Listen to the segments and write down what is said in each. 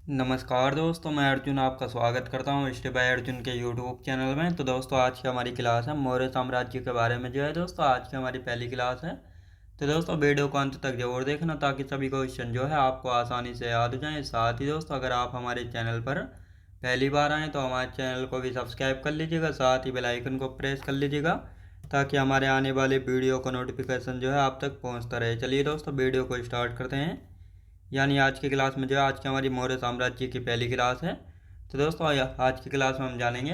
नमस्कार दोस्तों, मैं अर्जुन आपका स्वागत करता हूँ स्टेप बाय अर्जुन के यूट्यूब चैनल में। तो दोस्तों, आज की हमारी क्लास है मौर्य साम्राज्य के बारे में। जो है दोस्तों, आज की हमारी पहली क्लास है। तो दोस्तों, वीडियो को अंत तक जरूर देखना ताकि सभी क्वेश्चन जो है आपको आसानी से याद हो जाएं। साथ ही दोस्तों, अगर आप हमारे चैनल पर पहली बार आएँ तो हमारे चैनल को भी सब्सक्राइब कर लीजिएगा, साथ ही बेल आइकन को प्रेस कर लीजिएगा ताकि हमारे आने वाले वीडियो का नोटिफिकेशन जो है आप तक पहुँचता रहे। चलिए दोस्तों, वीडियो को स्टार्ट करते हैं। यानी आज की क्लास में जो है, आज की हमारी मौर्य साम्राज्य की पहली क्लास है। तो दोस्तों, आज की क्लास में हम जानेंगे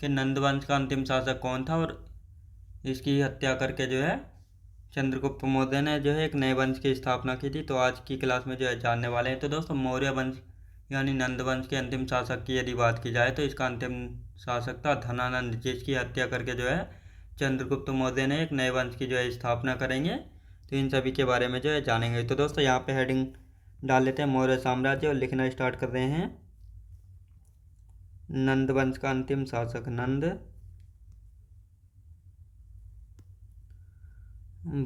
कि नंद वंश का अंतिम शासक कौन था और इसकी हत्या करके जो है चंद्रगुप्त मौर्य ने जो है एक नए वंश की स्थापना की थी। तो आज की क्लास में जो है जानने वाले हैं। तो दोस्तों, मौर्य वंश यानी नंद वंश के अंतिम शासक की यदि बात की जाए तो इसका अंतिम शासक था धनानंद, जिसकी हत्या करके जो है चंद्रगुप्त मौर्य ने एक नए वंश की जो है स्थापना करेंगे। तो इन सभी के बारे में जो है जानेंगे। तो दोस्तों, यहाँ पे हेडिंग डाल लेते हैं मौर्य साम्राज्य और लिखना स्टार्ट कर रहे हैं। नंद वंश का अंतिम शासक, नंद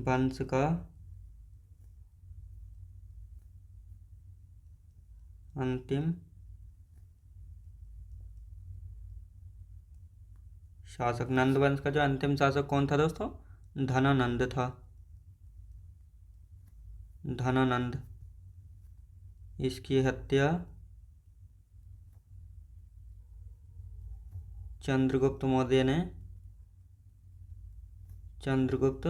वंश का अंतिम शासक। नंद वंश का जो अंतिम शासक कौन था दोस्तों? धनानंद था। धनानंद, इसकी हत्या चंद्रगुप्त मौर्य ने चंद्रगुप्त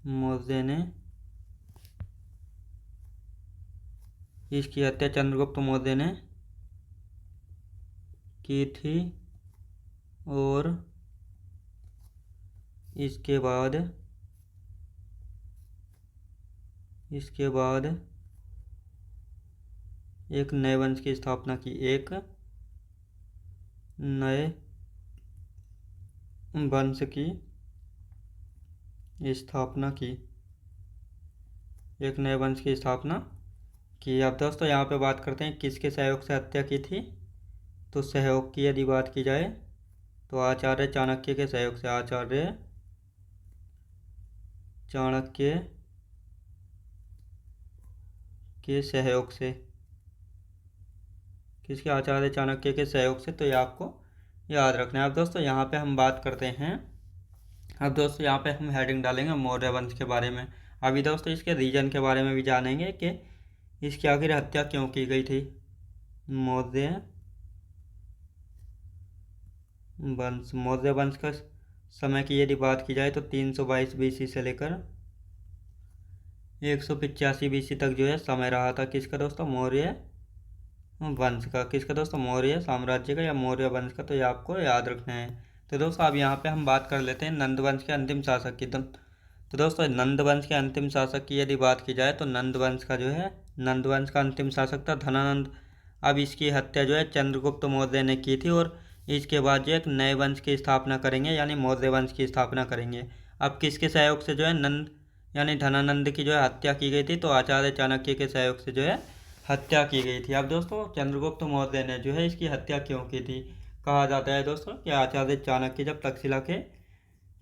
मौर्य ने इसकी हत्या चंद्रगुप्त मौर्य ने की थी और इसके बाद एक नए वंश की स्थापना की। एक नए वंश की स्थापना की। एक नए वंश की स्थापना की। अब दोस्तों, यहाँ पे बात करते हैं किसके सहयोग से हत्या की थी। तो सहयोग की यदि बात की जाए तो आचार्य चाणक्य के सहयोग से। आचार्य चाणक्य के सहयोग से। किसके? आचार्य चाणक्य के सहयोग से। तो ये आपको याद रखना है। अब दोस्तों, यहाँ पे हम बात करते हैं। अब दोस्तों, यहाँ पे हम हेडिंग डालेंगे मौर्य वंश के बारे में। अभी दोस्तों, इसके रीजन के बारे में भी जानेंगे कि इसकी आखिर हत्या क्यों की गई थी। मौर्य वंश का समय की यदि बात की जाए तो 322 बीसी से लेकर 185 बीसी तक जो है समय रहा था। किसका दोस्तों? मौर्य वंश का। किसका दोस्तों? मौर्य साम्राज्य का या मौर्य वंश का। तो ये आपको याद रखना है। तो दोस्तों, अब यहाँ पे हम बात कर लेते हैं नंद वंश के अंतिम शासक की। तो दोस्तों, नंद वंश के अंतिम शासक की यदि बात की जाए तो नंद वंश का अंतिम शासक था धनानंद। अब इसकी हत्या जो है चंद्रगुप्त मौर्य ने की थी और इसके बाद जो एक नए वंश की स्थापना करेंगे यानी मौर्य वंश की स्थापना करेंगे। अब किसके सहयोग से जो है नंद यानी धनानंद की जो है हत्या की गई थी? तो आचार्य चाणक्य के सहयोग से जो है हत्या की गई थी। अब दोस्तों, चंद्रगुप्त मौर्य ने जो है इसकी हत्या क्यों की थी? कहा जाता है दोस्तों कि आचार्य चाणक्य जब तक्षशिला के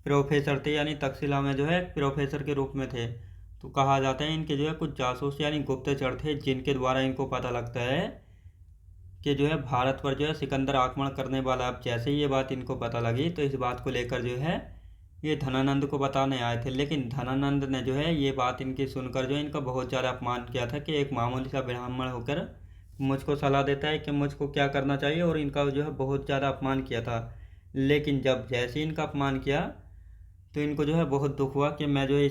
प्रोफेसर थे, यानी तक्षशिला में जो है प्रोफेसर के रूप में थे, तो कहा जाता है इनके जो है कुछ जासूस यानी गुप्तचर थे, जिनके द्वारा इनको पता लगता है कि जो है भारत पर जो है सिकंदर आक्रमण करने वाला। अब जैसे ही ये बात इनको पता लगी तो इस बात को लेकर जो है ये धनानंद को बताने आए थे। लेकिन धनानंद ने जो है ये बात इनकी सुनकर जो है इनका बहुत ज़्यादा अपमान किया था कि एक मामूली सा ब्राह्मण होकर मुझको सलाह देता है कि मुझको क्या करना चाहिए, और इनका जो है बहुत ज़्यादा अपमान किया था। लेकिन जब जैसे ही इनका अपमान किया तो इनको जो है बहुत दुख हुआ कि मैं जो है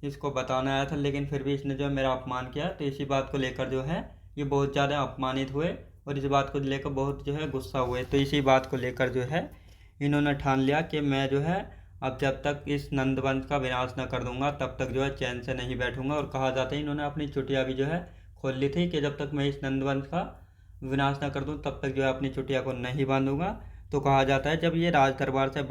इसको बताने आया था, लेकिन फिर भी इसने जो है मेरा अपमान किया। तो इसी बात को लेकर जो है ये बहुत ज़्यादा अपमानित हुए और इस बात को लेकर बहुत जो है गुस्सा हुए। तो इसी बात को लेकर जो है इन्होंने ठान लिया कि मैं जो है अब जब तक इस नंदवंश का विनाश न कर दूंगा तब तक जो है चैन से नहीं बैठूंगा। और कहा जाता है इन्होंने अपनी चुटिया भी जो है खोल ली थी कि जब तक मैं इस नंदवंश का विनाश न कर दूं तब तक जो है अपनी चुटिया को नहीं बांधूंगा। तो कहा जाता है जब ये राज दरबार से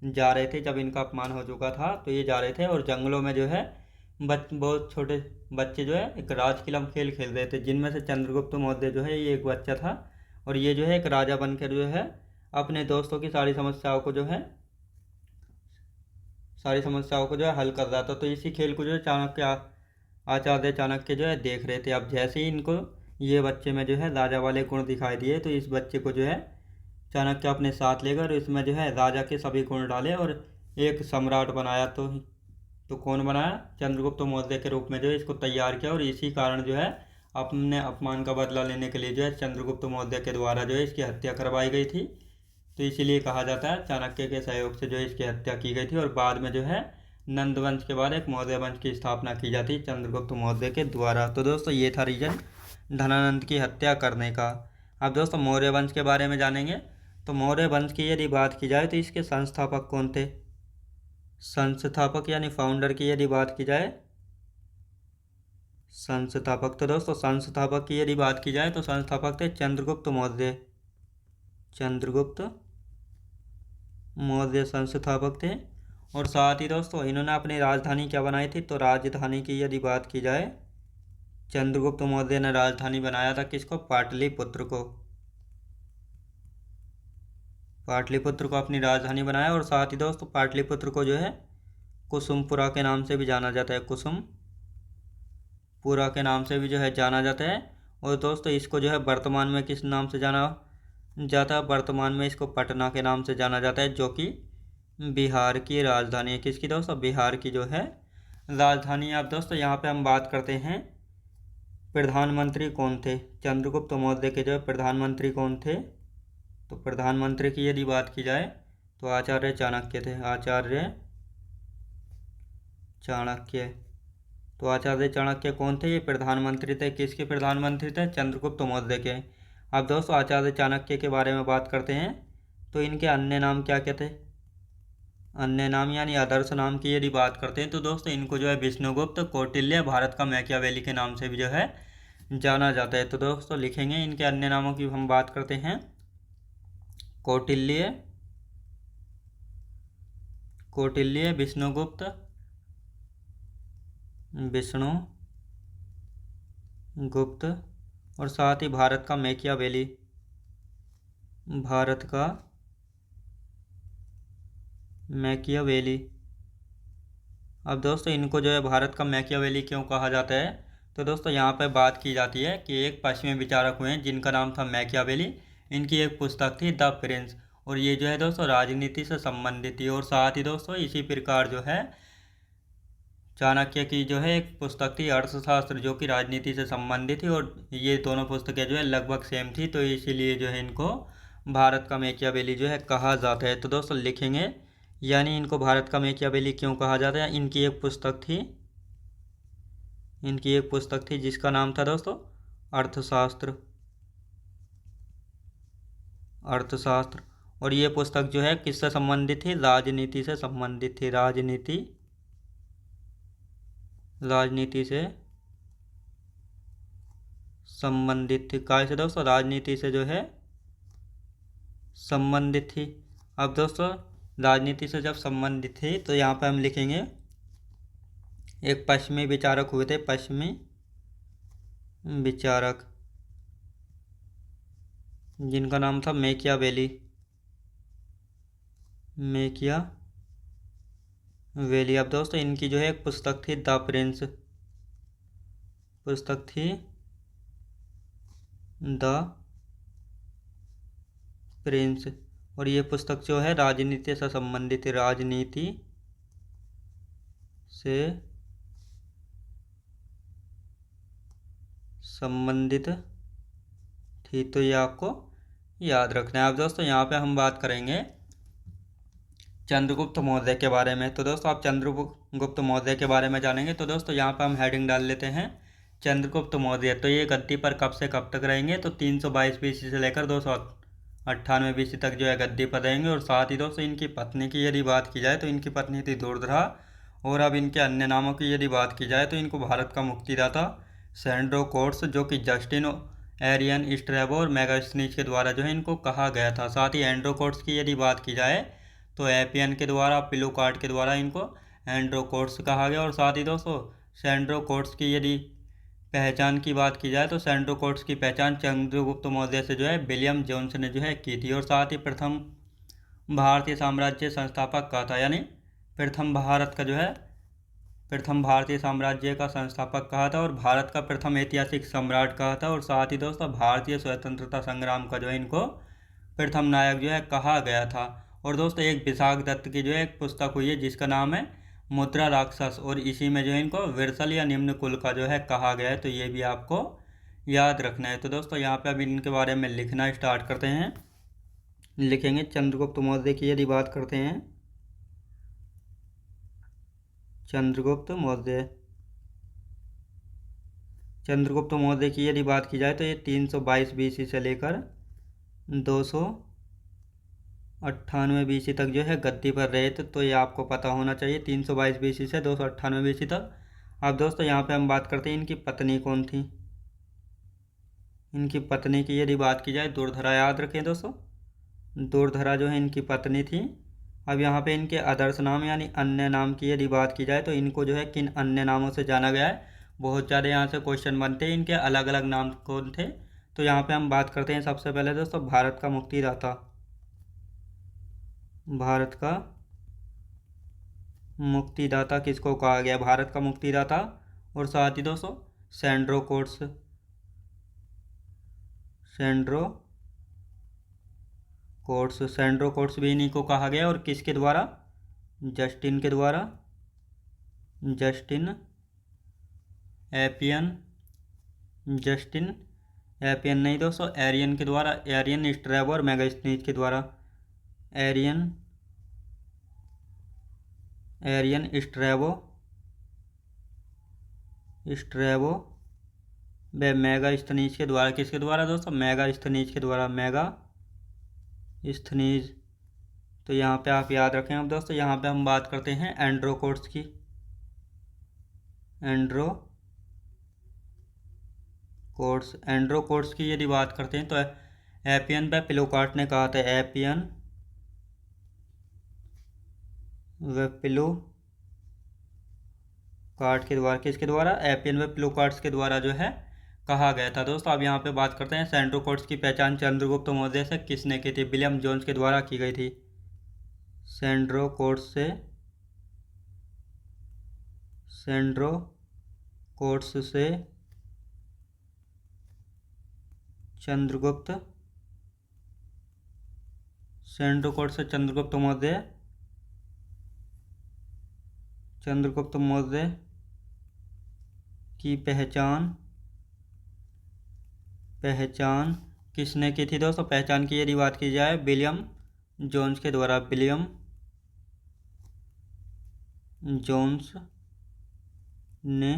जा रहे थे, जब इनका अपमान हो चुका था तो ये जा रहे थे और जंगलों में जो है बहुत छोटे बच्चे जो है एक राज किलम खेल खेल रहे थे, जिनमें से चंद्रगुप्त मौर्य जो है ये एक बच्चा था। और ये जो है एक राजा बनकर जो है अपने दोस्तों की सारी समस्याओं को जो है हल कर रहा था। तो इसी खेल को जो है चाणक्य आचार्य चाणक्य जो है देख रहे थे। अब जैसे ही इनको ये बच्चे में जो है राजा वाले गुण दिखाई दिए तो इस बच्चे को जो है चाणक्य अपने साथ लेकर और इसमें जो है राजा के सभी गुण डाले और एक सम्राट बनाया। तो कौन बनाया? चंद्रगुप्त मौर्य के रूप में जो है इसको तैयार किया। और इसी कारण जो है अपने अपमान का बदला लेने के लिए जो है चंद्रगुप्त मौर्य के द्वारा जो है इसकी हत्या करवाई गई थी। तो इसीलिए कहा जाता है चाणक्य के सहयोग से जो है इसकी हत्या की गई थी। और बाद में जो है नंद वंश के बाद एक मौर्य वंश की स्थापना की जाती चंद्रगुप्त मौर्य के द्वारा। तो दोस्तों ये था रीजन धनानंद की हत्या करने का। अब दोस्तों मौर्य वंश के बारे में जानेंगे। तो मौर्य वंश की यदि बात की जाए तो इसके संस्थापक कौन थे? संस्थापक यानी फाउंडर की यदि बात की जाए, संस्थापक, तो दोस्तों संस्थापक की यदि बात की जाए तो संस्थापक थे चंद्रगुप्त मौर्य। चंद्रगुप्त मौर्य संस्थापक थे। और साथ ही दोस्तों इन्होंने अपनी राजधानी क्या बनाई थी? तो राजधानी की यदि बात की जाए चंद्रगुप्त मौर्य ने राजधानी बनाया था किसको? पाटलिपुत्र को। पाटलिपुत्र को अपनी राजधानी बनाया। और साथ ही दोस्तों पाटलिपुत्र को जो है कुसुमपुरा के नाम से भी जाना जाता है। कुसुमपुरा के नाम से भी जो है जाना जाता है। और दोस्तों इसको जो है वर्तमान में किस नाम से जाना जाता है? वर्तमान में इसको पटना के नाम से जाना जाता है, जो कि बिहार की राजधानी है। किसकी दोस्तों? बिहार की जो है राजधानी। अब दोस्तों यहाँ पे हम बात करते हैं प्रधानमंत्री कौन थे? चंद्रगुप्त मौर्य के जो है प्रधानमंत्री कौन थे? तो प्रधानमंत्री की यदि बात की जाए तो आचार्य चाणक्य थे। आचार्य चाणक्य। तो आचार्य चाणक्य कौन थे? ये प्रधानमंत्री थे। किसके प्रधानमंत्री थे? चंद्रगुप्त मौर्य के। अब दोस्तों आचार्य चाणक्य के बारे में बात करते हैं। तो इनके अन्य नाम क्या क्या थे? अन्य नाम यानी आदर्श नाम की यदि बात करते हैं तो दोस्तों इनको जो है विष्णुगुप्त, कौटिल्य, भारत का मैकियावेली के नाम से भी जो है जाना जाता है। तो दोस्तों लिखेंगे इनके अन्य नामों की हम बात करते हैं। कौटिल्य, विष्णुगुप्त, विष्णुगुप्त और साथ ही भारत का मैकियावेली। भारत का मैकियावेली। अब दोस्तों इनको जो है भारत का मैकियावेली क्यों कहा जाता है? तो दोस्तों यहाँ पर बात की जाती है कि एक पश्चिमी विचारक हुए जिनका नाम था मैकियावेली। इनकी एक पुस्तक थी द प्रिंस। और ये जो है दोस्तों राजनीति से संबंधित थी। और साथ ही दोस्तों इसी प्रकार जो है चाणक्य की जो है एक पुस्तक थी अर्थशास्त्र, जो कि राजनीति से संबंधित थी। और ये दोनों पुस्तकें जो है लगभग सेम थी। तो इसीलिए जो है इनको भारत का मैकियावेली जो है कहा जाता है। तो दोस्तों लिखेंगे यानी इनको भारत का मैकियावेली क्यों कहा जाता है? इनकी एक पुस्तक थी जिसका नाम था दोस्तों अर्थशास्त्र। और ये पुस्तक जो है किससे संबंधित थी? राजनीति से संबंधित थी। राजनीति से संबंधित थी। काय से दोस्तों? राजनीति से जो है संबंधित थी। अब दोस्तों राजनीति से जब संबंधित थी तो यहाँ पे हम लिखेंगे एक पश्चिमी विचारक हुए थे। पश्चिमी विचारक जिनका नाम था मैकियावेली। अब दोस्तों इनकी जो है एक पुस्तक थी द प्रिंस। और ये पुस्तक जो है राजनीति से संबंधित है। राजनीति से संबंधित थी। तो ये आपको याद रखना है। अब दोस्तों यहाँ पे हम बात करेंगे चंद्रगुप्त मौर्य के बारे में। तो दोस्तों आप चंद्रगुप्त मौर्य के बारे में जानेंगे। तो दोस्तों यहाँ पे हम हेडिंग डाल लेते हैं चंद्रगुप्त मौर्य। तो ये गद्दी पर कब से कब तक रहेंगे? तो 322 BC से लेकर 298 BC तक जो है गद्दी पर रहेंगे। और साथ ही दोस्तों इनकी पत्नी की यदि बात की जाए तो इनकी पत्नी थी दुर्धरा। और अब इनके अन्य नामों की यदि बात की जाए तो इनको भारत का मुक्तिदाता सैंड्रोकोर्ट्स, जो कि जस्टिन एरियन स्ट्रैबो और मेगास्थनीज के द्वारा जो है इनको कहा गया था। साथ ही एंड्रोकोर्ट्स की यदि बात की जाए तो एपियन के द्वारा, पिलुकार्ट के द्वारा इनको एंड्रोकोर्ट्स कहा गया। और साथ ही दोस्तों सैंड्रोकोर्ट्स की यदि पहचान की बात की जाए तो सैंड्रोकोर्ट्स की पहचान चंद्रगुप्त मौर्य से जो है विलियम जोन्स ने जो है की थी। और साथ ही प्रथम भारतीय साम्राज्य संस्थापक का था, यानी प्रथम भारत का जो है प्रथम भारतीय साम्राज्य का संस्थापक कहा था और भारत का प्रथम ऐतिहासिक सम्राट कहा था। और साथ ही दोस्तों भारतीय स्वतंत्रता संग्राम का जो है इनको प्रथम नायक जो है कहा गया था। और दोस्तों एक विशाख दत्त की जो है एक पुस्तक हुई है जिसका नाम है मुद्रा राक्षस, और इसी में जो है इनको विरसल या निम्न कुल का जो है कहा गया है। तो ये भी आपको याद रखना है। तो दोस्तों यहाँ पे अब इनके बारे में लिखना स्टार्ट करते हैं। लिखेंगे चंद्रगुप्त मौर्य की यदि बात करते हैं, चंद्रगुप्त मौर्य। चंद्रगुप्त मौर्य की यदि बात की जाए तो ये 322 बीसी से लेकर 298 बीसी तक जो है गद्दी पर रहे थे। तो ये आपको पता होना चाहिए 322 बीसी से 298 बीसी तक। अब दोस्तों यहाँ पे हम बात करते हैं इनकी पत्नी कौन थी। इनकी पत्नी की यदि बात की जाए दुर्धरा, याद रखें दोस्तों, दुर्धरा जो है इनकी पत्नी थी। अब यहाँ पे इनके आदर्श नाम यानी अन्य नाम की यदि बात की जाए तो इनको जो है किन अन्य नामों से जाना गया है। बहुत ज़्यादा यहाँ से क्वेश्चन बनते हैं, इनके अलग अलग नाम कौन थे। तो यहाँ पे हम बात करते हैं सबसे पहले दोस्तों भारत का मुक्तिदाता। भारत का मुक्तिदाता किसको कहा गया, भारत का मुक्तिदाता। और साथ ही दोस्तों Sandro courts, Sandro courts, Sandro courts भी इन्हीं को कहा गया। और किसके द्वारा, जस्टिन के द्वारा, जस्टिन एपियन, जस्टिन एपियन नहीं दोस्तों, एरियन के द्वारा, एरियन स्ट्रैबो और मेगास्थनीज के द्वारा, एरियन, एरियन स्ट्रैबो, स्ट्रैबो व मेगास्थनीज के द्वारा। किसके द्वारा दोस्तों, मेगास्थनीज के द्वारा, मेगास्थनीज। तो यहाँ पे आप याद रखें। अब दोस्तों यहाँ पे हम बात करते हैं एंड्रो कोर्ट्स की, एंड्रो कोर्ट्स, एंड्रो कोर्ट्स की यदि बात करते हैं तो एपियन व प्लूकार्ट ने कहा था, एपियन व प्लूकार्ट के द्वारा, किसके द्वारा, एपियन व प्लूकार्ट्स के द्वारा जो है कहा गया था। दोस्तों अब यहाँ पे बात करते हैं सैंड्रो कोर्ट्स की पहचान चंद्रगुप्त मौर्य से किसने की थी, विलियम जोन्स के द्वारा की गई थी। सैंड्रो कोर्ट्स से, सैंड्रो कोर्ट्स से चंद्रगुप्त, सैंड्रो कोर्ट्स से चंद्रगुप्त मौर्य, चंद्रगुप्त मौर्य की पहचान, पहचान किसने की थी दोस्तों, पहचान की यदि बात की जाए विलियम जोन्स के द्वारा, विलियम जोन्स ने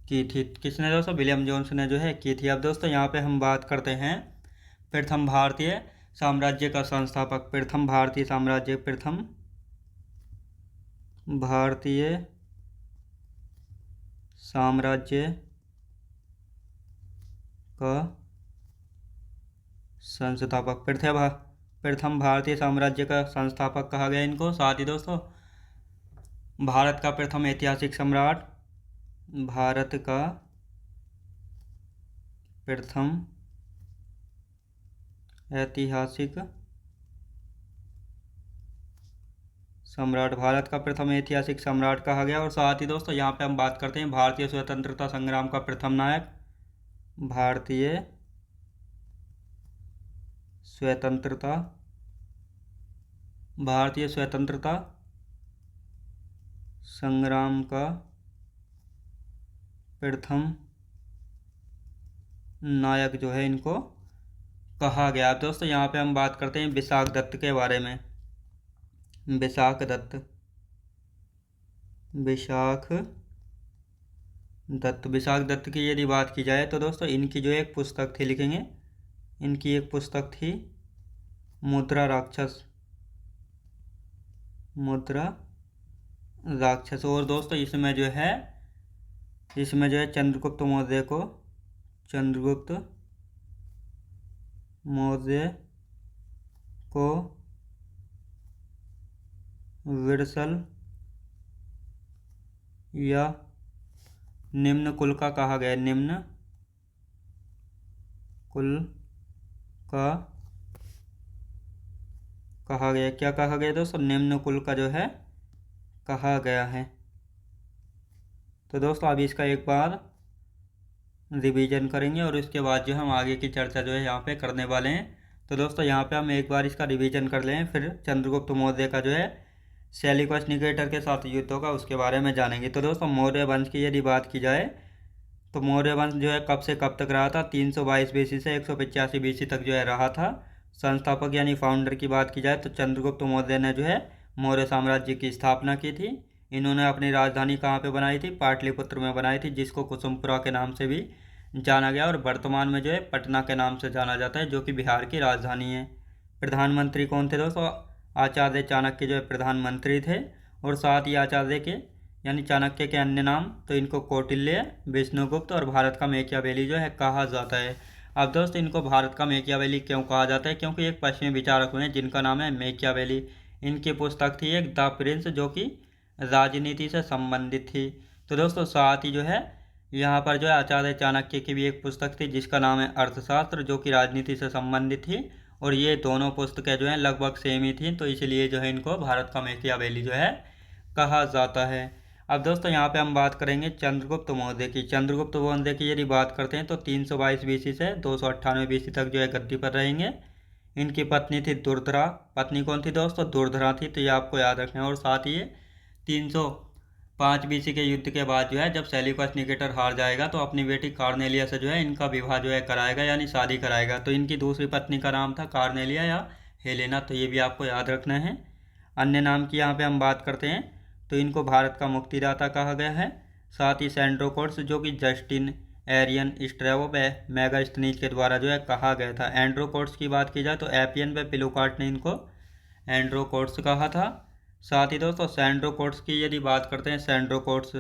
की थी। किसने दोस्तों, विलियम जोन्स ने जो है की थी। अब दोस्तों यहाँ पे हम बात करते हैं प्रथम भारतीय साम्राज्य का संस्थापक, प्रथम भारतीय साम्राज्य, प्रथम भारतीय साम्राज्य का संस्थापक, प्रथम भारतीय साम्राज्य का संस्थापक कहा गया इनको। साथ ही दोस्तों भारत का प्रथम ऐतिहासिक सम्राट, भारत का प्रथम ऐतिहासिक सम्राट, भारत का प्रथम ऐतिहासिक सम्राट कहा गया। और साथ ही दोस्तों यहाँ पे हम बात करते हैं भारतीय स्वतंत्रता संग्राम का प्रथम नायक, भारतीय स्वतंत्रता, भारतीय स्वतंत्रता संग्राम का प्रथम नायक जो है इनको कहा गया। दोस्तों यहाँ पे हम बात करते हैं विशाख दत्त के बारे में, विशाख दत्त, विशाख दत्त, विशाख दत्त की यदि बात की जाए तो दोस्तों इनकी जो एक पुस्तक थी, लिखेंगे इनकी एक पुस्तक थी मुद्रा राक्षस, मुद्रा राक्षस। और दोस्तों इसमें जो है, इसमें जो है चंद्रगुप्त मौर्य को, चंद्रगुप्त मौर्य को विरसल या निम्न कुल का कहा गया, निम्न कुल का कहा गया। क्या कहा गया दोस्तों, निम्न कुल का जो है कहा गया है। तो दोस्तों अभी इसका एक बार रिवीजन करेंगे और उसके बाद जो हम आगे की चर्चा जो है यहाँ पे करने वाले हैं। तो दोस्तों यहाँ पे हम एक बार इसका रिवीजन कर लें, फिर चंद्रगुप्त मौर्य का जो है सेल्यूकस निकेटर के साथ युद्ध होगा उसके बारे में जानेंगे। तो दोस्तों मौर्य वंश की यदि बात की जाए तो मौर्य वंश जो है कब से कब तक रहा था, 322 बीसी से 185 बीसी तक जो है रहा था। संस्थापक यानी फाउंडर की बात की जाए तो चंद्रगुप्त मौर्य ने जो है मौर्य साम्राज्य की स्थापना की थी। इन्होंने अपनी राजधानी कहाँ पे बनाई थी, पाटलिपुत्र में बनाई थी, जिसको कुसुमपुरा के नाम से भी जाना गया और वर्तमान में जो है पटना के नाम से जाना जाता है, जो कि बिहार की राजधानी है। प्रधानमंत्री कौन थे दोस्तों, आचार्य चाणक्य जो है प्रधानमंत्री थे। और साथ ही आचार्य के यानी चाणक्य के अन्य नाम तो इनको कौटिल्य, विष्णुगुप्त और भारत का मेकियावेली जो है कहा जाता है। अब दोस्त इनको भारत का मेकियावेली क्यों कहा जाता है, क्योंकि एक पश्चिमी विचारक हुए हैं जिनका नाम है मेकियावेली। इनकी पुस्तक थी एक द प्रिंस, जो कि राजनीति से संबंधित थी। तो दोस्तों साथ ही जो है यहाँ पर जो है आचार्य चाणक्य की भी एक पुस्तक थी जिसका नाम है अर्थशास्त्र, जो कि राजनीति से संबंधित थी। और ये दोनों पुस्तकें जो हैं लगभग सेम ही थी, तो इसलिए जो है इनको भारत का मेकियावेली जो है कहा जाता है। अब दोस्तों यहाँ पे हम बात करेंगे चंद्रगुप्त मौर्य की। चंद्रगुप्त मौर्य की यदि बात करते हैं तो 322 बीसी से 298 बीसी तक जो है गद्दी पर रहेंगे। इनकी पत्नी थी दुर्धरा। पत्नी कौन थी दोस्तों, दुर्धरा थी, तो ये आपको याद रखना है। और साथ ही 305 बीसी के युद्ध के बाद जो है जब सेल्यूकस निकेटर हार जाएगा तो अपनी बेटी कार्नेलिया से जो है इनका विवाह जो है कराएगा, यानी शादी कराएगा। तो इनकी दूसरी पत्नी का नाम था कार्नेलिया या हेलेना, तो ये भी आपको याद रखना है। अन्य नाम की यहाँ पे हम बात करते हैं तो इनको भारत का मुक्तिदाता कहा गया है। साथ ही सेंड्रोकोट्स, जो कि जस्टिन एरियन स्ट्रेवो व मेगास्थनीज के द्वारा जो है कहा गया था। एंड्रोकोट्स की बात की जाए तो एपियन व पिलुकार्ट ने इनको एंड्रोकोट्स कहा था। साथ ही दोस्तों सैंड्रोकोट्स की यदि बात करते हैं, सैंड्रोकोट्स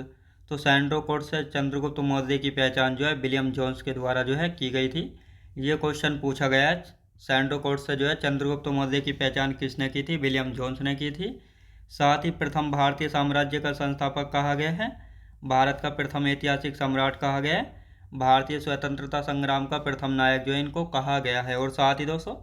तो सैंड्रोकोट्स से चंद्रगुप्त मौर्य की पहचान जो है विलियम जोन्स के द्वारा जो है की गई थी। ये क्वेश्चन पूछा गया है, सैंड्रोकोट्स से जो है चंद्रगुप्त मौर्य की पहचान किसने की थी, विलियम जोन्स ने की थी। साथ ही प्रथम भारतीय साम्राज्य का संस्थापक कहा गया है, भारत का प्रथम ऐतिहासिक सम्राट कहा गया है, भारतीय स्वतंत्रता संग्राम का प्रथम नायक जो है इनको कहा गया है। और साथ ही दोस्तों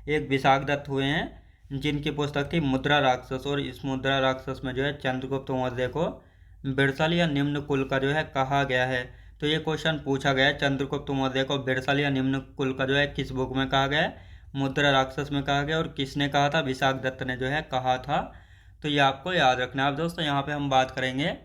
एक विशाखदत्त हुए हैं जिनकी पुस्तक थी मुद्रा राक्षस, और इस मुद्रा राक्षस में जो है चंद्रगुप्त मौर्य को बिरसल या निम्न कुल का जो है कहा गया है। तो ये क्वेश्चन पूछा गया है, चंद्रगुप्त मौर्य को बिरसल या निम्न कुल का जो है किस बुक में कहा गया है, मुद्रा राक्षस में कहा गया। और किसने कहा था, विशाखदत्त ने जो है कहा था। तो ये आपको याद रखना है। अब दोस्तों यहाँ पे हम बात करेंगे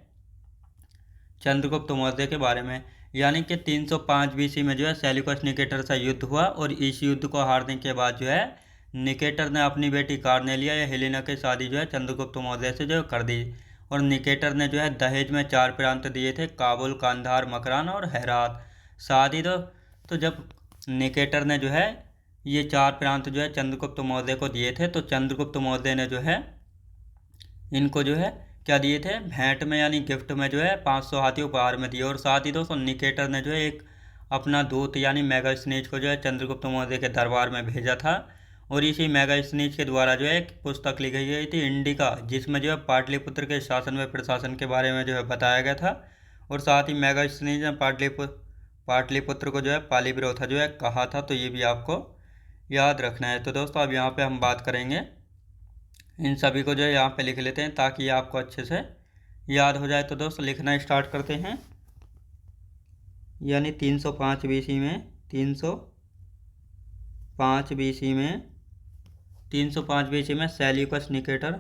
चंद्रगुप्त मौर्य के बारे में, यानी कि 305 बीसी में जो है सेल्यूकस निकेटर से युद्ध हुआ और इस युद्ध को हारने के बाद जो है निकेटर ने अपनी बेटी कार्नेलिया या हेलेना की शादी जो है चंद्रगुप्त मौर्य से जो कर दी। और निकेटर ने जो है दहेज में 4 प्रांत दिए थे, काबुल, कांधार, मकरान और हेरात। शादी तो जब निकेटर ने जो है ये 4 प्रांत जो है चंद्रगुप्त मौर्य को दिए थे, तो चंद्रगुप्त मौर्य ने जो है इनको जो है क्या दिए थे, भेंट में यानी गिफ्ट में जो है 500 हाथी उपहार में दिए। और साथ ही दोस्तों निकेटर ने जो है एक अपना दूत यानी मेगास्थनीज को जो है चंद्रगुप्त मौर्य के दरबार में भेजा था। और इसी मेगास्थनीज के द्वारा जो है एक पुस्तक लिखी गई थी इंडिका, जिसमें जो है पाटलिपुत्र के शासन व प्रशासन के बारे में जो है बताया गया था। और साथ ही मेगास्थनीज ने पाटलिपुत्र को जो है पालीविरोथा जो है कहा था। तो ये भी आपको याद रखना है। तो दोस्तों अब यहाँ पे हम बात करेंगे, इन सभी को जो है यहाँ पे लिख लेते हैं ताकि ये आपको अच्छे से याद हो जाए। तो दोस्तों लिखना स्टार्ट करते हैं। यानी 305 बीसी में 305 बीसी में 305 बीसी में Seleucus Nicator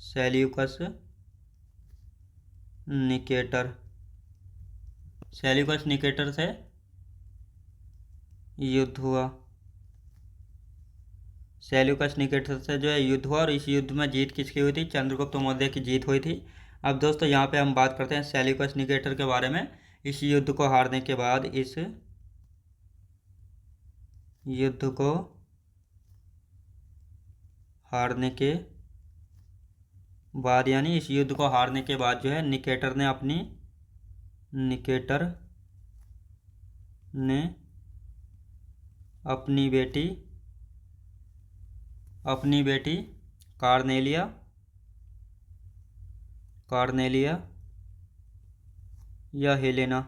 Seleucus Nicator Seleucus Nicator से युद्ध हुआ। सेल्यूकस निकेटर से जो है युद्ध हुआ और इस युद्ध में जीत किसकी हुई थी, चंद्रगुप्त मौर्य की जीत हुई थी। अब दोस्तों यहाँ पे हम बात करते हैं सेल्यूकस निकेटर के बारे में। इस युद्ध को हारने के बाद इस युद्ध को हारने के बाद यानी इस युद्ध को हारने के बाद जो है निकेटर ने अपनी बेटी कार्नेलिया या हेलेना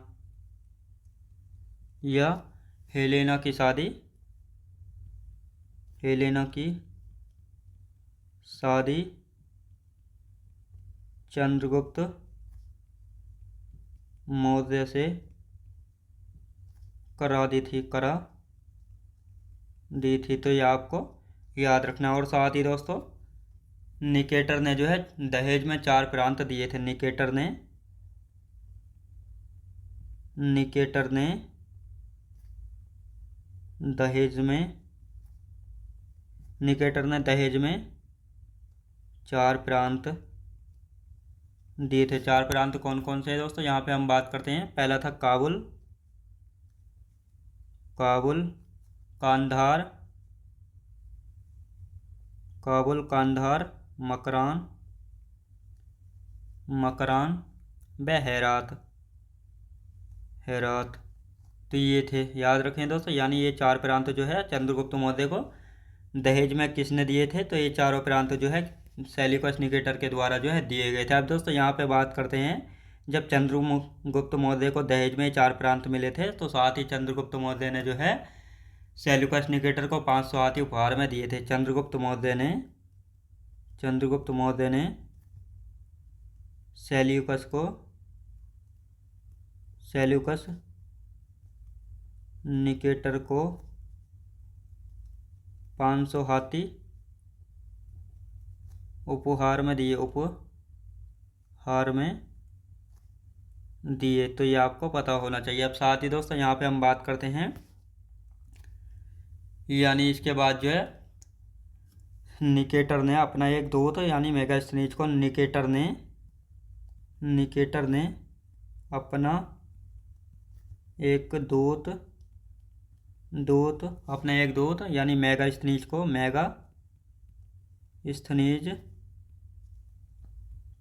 की शादी चंद्रगुप्त मौर्य से करा दी थी। तो ये आपको याद रखना। और साथ ही दोस्तों निकेटर ने जो है दहेज में 4 प्रांत दिए थे। निकेटर ने दहेज में 4 प्रांत दिए थे। 4 प्रांत कौन कौन से हैं दोस्तों, यहाँ पे हम बात करते हैं। पहला था काबुल, कांधार, मकरान व हेरात। तो ये थे, याद रखें दोस्तों। यानी ये 4 प्रांत जो है चंद्रगुप्त मौर्य को दहेज में किसने दिए थे, तो ये चारों प्रांत जो है सेल्यूकस निकेटर के द्वारा जो है दिए गए थे। अब दोस्तों यहाँ पे बात करते हैं, जब चंद्रगुप्त मौर्य को दहेज में 4 प्रांत मिले थे, तो साथ ही चंद्रगुप्त मौर्य ने जो है सेल्यूकस निकेटर को 500 हाथी उपहार में दिए थे। चंद्रगुप्त मौर्य ने सेल्यूकस निकेटर को 500 हाथी उपहार में दिए। तो ये आपको पता होना चाहिए। अब साथ ही दोस्तों यहाँ पे हम बात करते हैं, यानी इसके बाद जो है निकेटर ने अपना एक दूत यानी मेगास्थनीज को निकेटर ने अपना एक दूत यानी मेगास्थनीज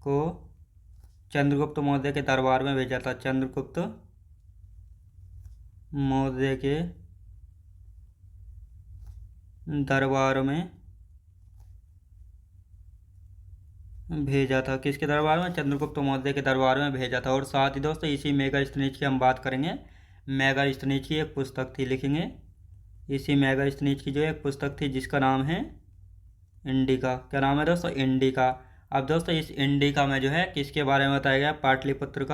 को चंद्रगुप्त मौर्य के दरबार में भेजा था। चंद्रगुप्त मौर्य के दरबार में भेजा था। किसके दरबार में, चंद्रगुप्त मौर्य के दरबार में भेजा था। और साथ ही दोस्तों इसी मेगास्थनीज की हम बात करेंगे। मेगास्थनीज की एक पुस्तक थी, लिखेंगे इसी मेगास्थनीज की जो एक पुस्तक थी जिसका नाम है इंडिका। क्या नाम है दोस्तों, इंडिका। अब दोस्तों इस इंडिका में जो है किसके बारे में बताया गया, पाटलिपुत्र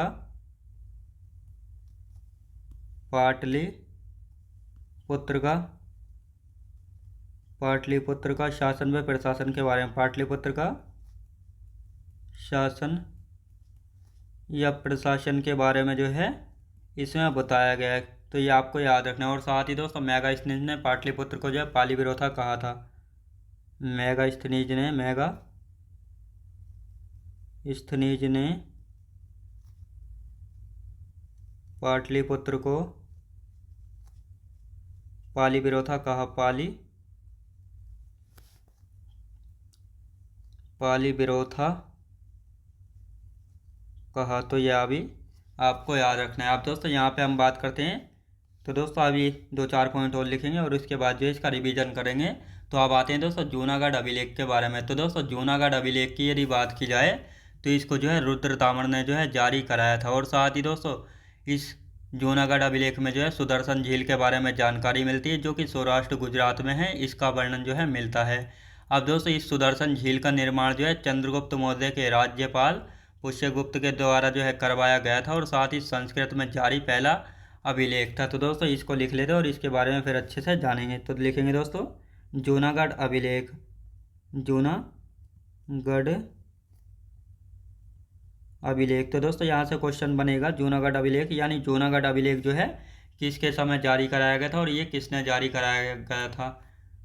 का शासन व प्रशासन के बारे में, पाटलिपुत्र का शासन या प्रशासन के बारे में जो है इसमें बताया गया है। तो ये आपको याद रखना है। और साथ ही दोस्तों मेगास्थनीज ने पाटलिपुत्र को जो है पालीबिरोथा कहा था। मेगास्थनीज ने पाटलिपुत्र को पालीबिरोथा कहा, पालीबिरोथा कहा। तो यह अभी आपको याद रखना है। अब दोस्तों यहाँ पे हम बात करते हैं, तो दोस्तों अभी 2-4 पॉइंट और लिखेंगे और उसके बाद जो है इसका रिवीजन करेंगे। तो अब आते हैं दोस्तों जूनागढ़ अभिलेख के बारे में। तो दोस्तों जूनागढ़ अभिलेख की यदि बात की जाए तो इसको जो है रुद्रतामण ने जो है जारी कराया था। और साथ ही दोस्तों इस जूनागढ़ अभिलेख में जो है सुदर्शन झील के बारे में जानकारी मिलती है, जो कि सौराष्ट्र गुजरात में है। इसका वर्णन जो है मिलता है। अब दोस्तों इस सुदर्शन झील का निर्माण जो है चंद्रगुप्त मौर्य के राज्यपाल पुष्यगुप्त के द्वारा जो है करवाया गया था, और साथ ही संस्कृत में जारी पहला अभिलेख था। तो दोस्तों इसको लिख लेते हैं और इसके बारे में फिर अच्छे से जानेंगे। तो लिखेंगे दोस्तों जूनागढ़ अभिलेख, तो दोस्तों यहाँ से क्वेश्चन बनेगा जूनागढ़ अभिलेख, यानी जूनागढ़ अभिलेख जो है किसके समय जारी कराया गया था और ये किसने जारी कराया गया था।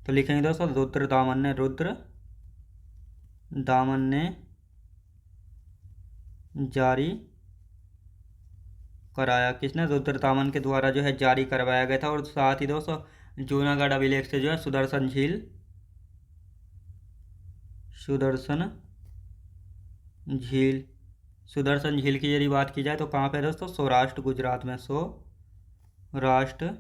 तो लिखेंगे दोस्तों रुद्रदामन ने जारी कराया। किसने, रुद्रतामन के द्वारा जो है जारी करवाया गया था। और साथ ही दोस्तों जूनागढ़ अभिलेख से जो है सुदर्शन झील की यदि बात की जाए तो कहाँ पे दोस्तों, सौराष्ट्र गुजरात में, सौराष्ट्र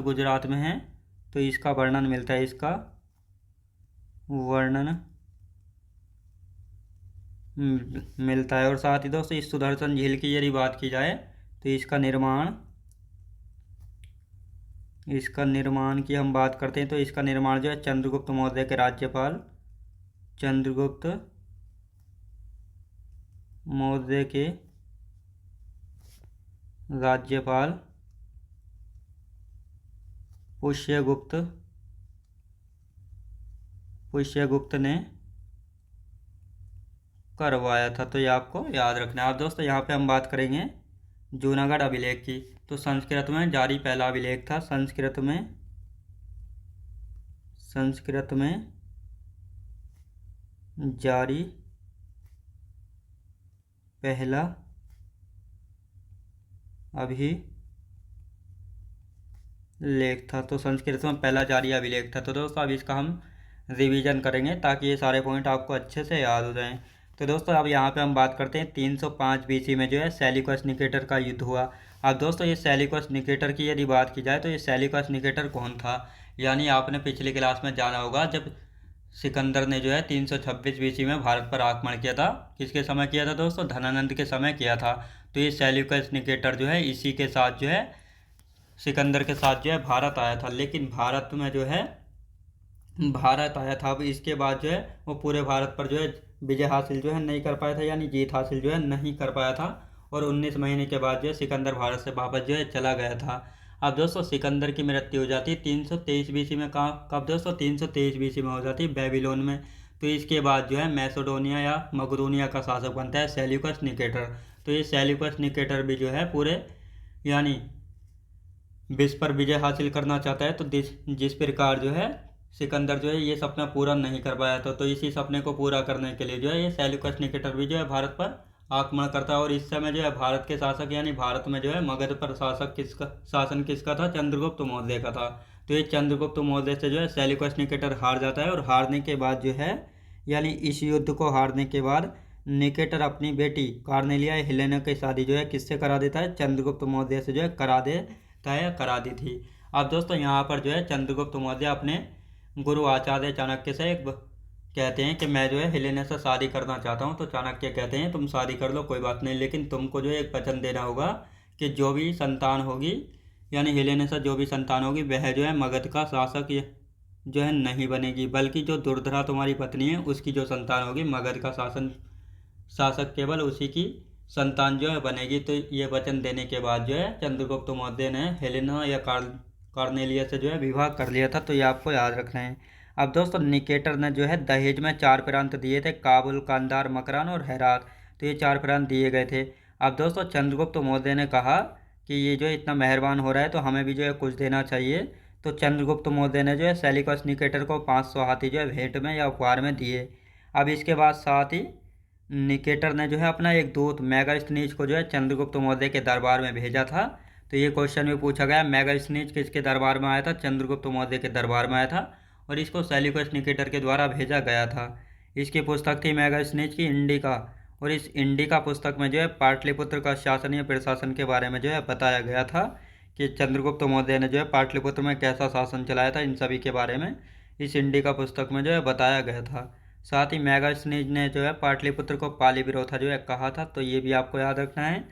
गुजरात में है। तो इसका वर्णन मिलता है, और साथ ही दोस्तों इस सुदर्शन झील की यदि बात की जाए तो इसका निर्माण इसका निर्माण की हम बात करते हैं तो इसका निर्माण जो है चंद्रगुप्त मौर्य के राज्यपाल चंद्रगुप्त मौर्य के राज्यपाल पुष्यगुप्त ने करवाया था। तो ये आपको याद रखना है। अब दोस्तों यहाँ पे हम बात करेंगे जूनागढ़ अभिलेख की। तो संस्कृत में जारी पहला अभिलेख था। संस्कृत में जारी पहला अभिलेख था। तो संस्कृत में पहला जारी अभिलेख था। तो दोस्तों अब इसका हम रिवीजन करेंगे ताकि ये सारे पॉइंट आपको अच्छे से याद हो जाएं। तो दोस्तों अब यहाँ पे हम बात करते हैं 305 बीसी में जो है सेल्यूकस निकेटर का युद्ध हुआ। अब दोस्तों ये सेल्यूकस निकेटर की यदि बात की जाए तो ये सेल्यूकस निकेटर कौन था, यानी आपने पिछली क्लास में जाना होगा जब सिकंदर ने जो है 326 बीसी में भारत पर आक्रमण किया था। किसके समय किया था दोस्तों? धनानंद के समय किया था। तो ये सेल्यूकस निकेटर जो है इसी के साथ जो है सिकंदर के साथ जो है भारत आया था। लेकिन भारत में जो है भारत आया था, अब इसके बाद जो है वो पूरे भारत पर जो है विजय हासिल जो है नहीं कर पाया था, यानी जीत हासिल जो है नहीं कर पाया था। और 19 महीने के बाद जो है सिकंदर भारत से वापस जो है चला गया था। अब दोस्तों सिकंदर की मृत्यु हो जाती है 323 बीसी में। कहाँ कब दोस्तों? 323 बीसी में हो जाती है बेबीलोन में। तो इसके बाद जो है मैसेडोनिया या मगदूनिया का शासक बनता है सेल्यूकस निकेटर। तो ये सेल्यूकस निकेटर भी जो है पूरे यानी विश्व पर विजय हासिल करना चाहता है। तो जिस प्रकार जो है सिकंदर जो है ये सपना पूरा नहीं कर पाया था, तो इसी सपने को पूरा करने के लिए जो है ये सेल्यूकस निकेटर भी जो है भारत पर आक्रमण करता है। और इस समय जो है भारत के शासक यानी भारत में जो है मगध पर शासन किसका था? चंद्रगुप्त मौर्य का था। तो ये चंद्रगुप्त मौर्य से जो है सेल्यूकस निकेटर हार जाता है। और हारने के बाद जो है यानी इस युद्ध को हारने के बाद निकेटर अपनी बेटी कार्नेलिया हेलेना की शादी जो है किससे करा देता है? चंद्रगुप्त मौर्य से जो है करा देता है या करा दी थी। अब दोस्तों यहाँ पर जो है चंद्रगुप्त मौर्य अपने गुरु आचार्य चाणक्य से कहते हैं कि मैं जो है हेलेना से शादी करना चाहता हूँ। तो चाणक्य कहते हैं तुम शादी कर लो, कोई बात नहीं, लेकिन तुमको जो है एक वचन देना होगा कि जो भी संतान होगी यानी हेलेना से जो भी संतान होगी वह जो है मगध का शासक जो है नहीं बनेगी, बल्कि जो दुर्धरा तुम्हारी पत्नी है उसकी जो संतान होगी मगध का शासक केवल उसी की संतान जो है बनेगी। तो ये वचन देने के बाद जो है चंद्रगुप्त मौर्य ने हेलेना या कार्नेलिया से जो है विवाह कर लिया था। तो ये आपको याद रखना है। अब दोस्तों निकेटर ने जो है दहेज में 4 प्रांत दिए थे, काबुल, कांधार, मकरान और हेरात। तो ये 4 प्रांत दिए गए थे। अब दोस्तों चंद्रगुप्त मौर्य ने कहा कि ये जो इतना मेहरबान हो रहा है तो हमें भी जो है कुछ देना चाहिए। तो चंद्रगुप्त मौर्य ने जो है सेल्यूकस निकेटर को 500 हाथी जो है भेंट में या उपहार में दिए। अब इसके बाद साथ ही निकेटर ने जो है अपना एक दूत मेगास्थनीज को जो है चंद्रगुप्त मौर्य के दरबार में भेजा था। तो ये क्वेश्चन भी पूछा गया, मेगास्थनीज किसके दरबार में आया था? चंद्रगुप्त मौर्य के दरबार में आया था और इसको सेल्यूकस निकेटर के द्वारा भेजा गया था। इसकी पुस्तक थी मेगास्थनीज की इंडिका। और इस इंडिका पुस्तक में जो है पाटलिपुत्र का शासन या प्रशासन के बारे में जो है बताया गया था कि चंद्रगुप्त मौर्य ने जो है पाटलिपुत्र में कैसा शासन चलाया था, इन सभी के बारे में इस इंडिका पुस्तक में जो है बताया गया था। साथ ही मेगास्थनीज ने जो है पाटलिपुत्र को पालीविरोथा जो है कहा था। तो ये भी आपको याद रखना है।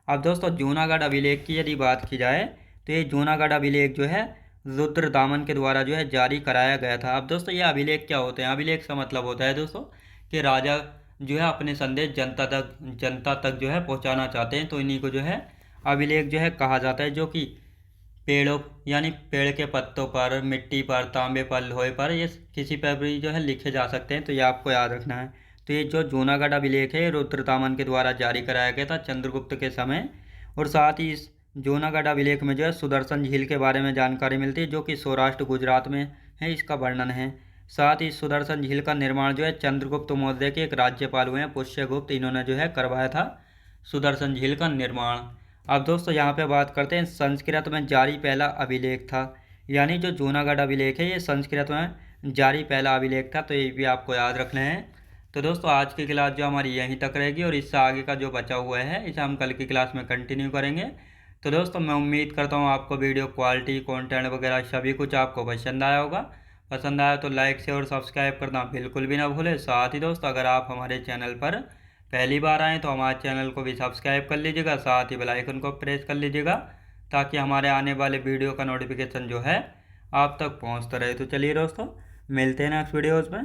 अब दोस्तों जूनागढ़ अभिलेख की यदि बात की जाए तो ये जूनागढ़ अभिलेख जो है रुद्रदामन के द्वारा जो है जारी कराया गया था। अब दोस्तों ये अभिलेख क्या होते हैं? अभिलेख का मतलब होता है दोस्तों कि राजा जो है अपने संदेश जनता तक जो है पहुंचाना चाहते हैं, तो इन्हीं को जो है अभिलेख जो है कहा जाता है, जो कि पेड़ों यानी पेड़ के पत्तों पर, मिट्टी पर, तांबे पर, लोहे पर, ये किसी पर भी जो है लिखे जा सकते हैं। तो ये आपको याद रखना है। तो ये जो जूनागढ़ अभिलेख है रुद्रदामन के द्वारा जारी कराया गया था चंद्रगुप्त के समय। और साथ ही इस जूनागढ़ अभिलेख में जो है सुदर्शन झील के बारे में जानकारी मिलती है, जो कि सौराष्ट्र गुजरात में है, इसका वर्णन है। साथ ही सुदर्शन झील का निर्माण जो है चंद्रगुप्त मौर्य के एक राज्यपाल हुए हैं पुष्यगुप्त, इन्होंने जो है करवाया था सुदर्शन झील का निर्माण। अब दोस्तों यहाँ पे बात करते हैं संस्कृत में जारी पहला अभिलेख था, यानी जो जूनागढ़ अभिलेख है ये संस्कृत में जारी पहला अभिलेख था। तो ये भी आपको याद रखना है। तो दोस्तों आज की क्लास जो हमारी यहीं तक रहेगी और इससे आगे का जो बचा हुआ है इसे हम कल की क्लास में कंटिन्यू करेंगे। तो दोस्तों मैं उम्मीद करता हूँ आपको वीडियो क्वालिटी, कंटेंट वगैरह सभी कुछ आपको पसंद आया होगा। पसंद आया तो लाइक शेयर और सब्सक्राइब करना बिल्कुल भी ना भूलें। साथ ही दोस्तों अगर आप हमारे चैनल पर पहली बार आएँ तो हमारे चैनल को भी सब्सक्राइब कर लीजिएगा, साथ ही बेल आइकन को प्रेस कर लीजिएगा ताकि हमारे आने वाले वीडियो का नोटिफिकेशन जो है आप तक पहुंचता रहे। तो चलिए दोस्तों, मिलते हैं नेक्स्ट वीडियोज़ में।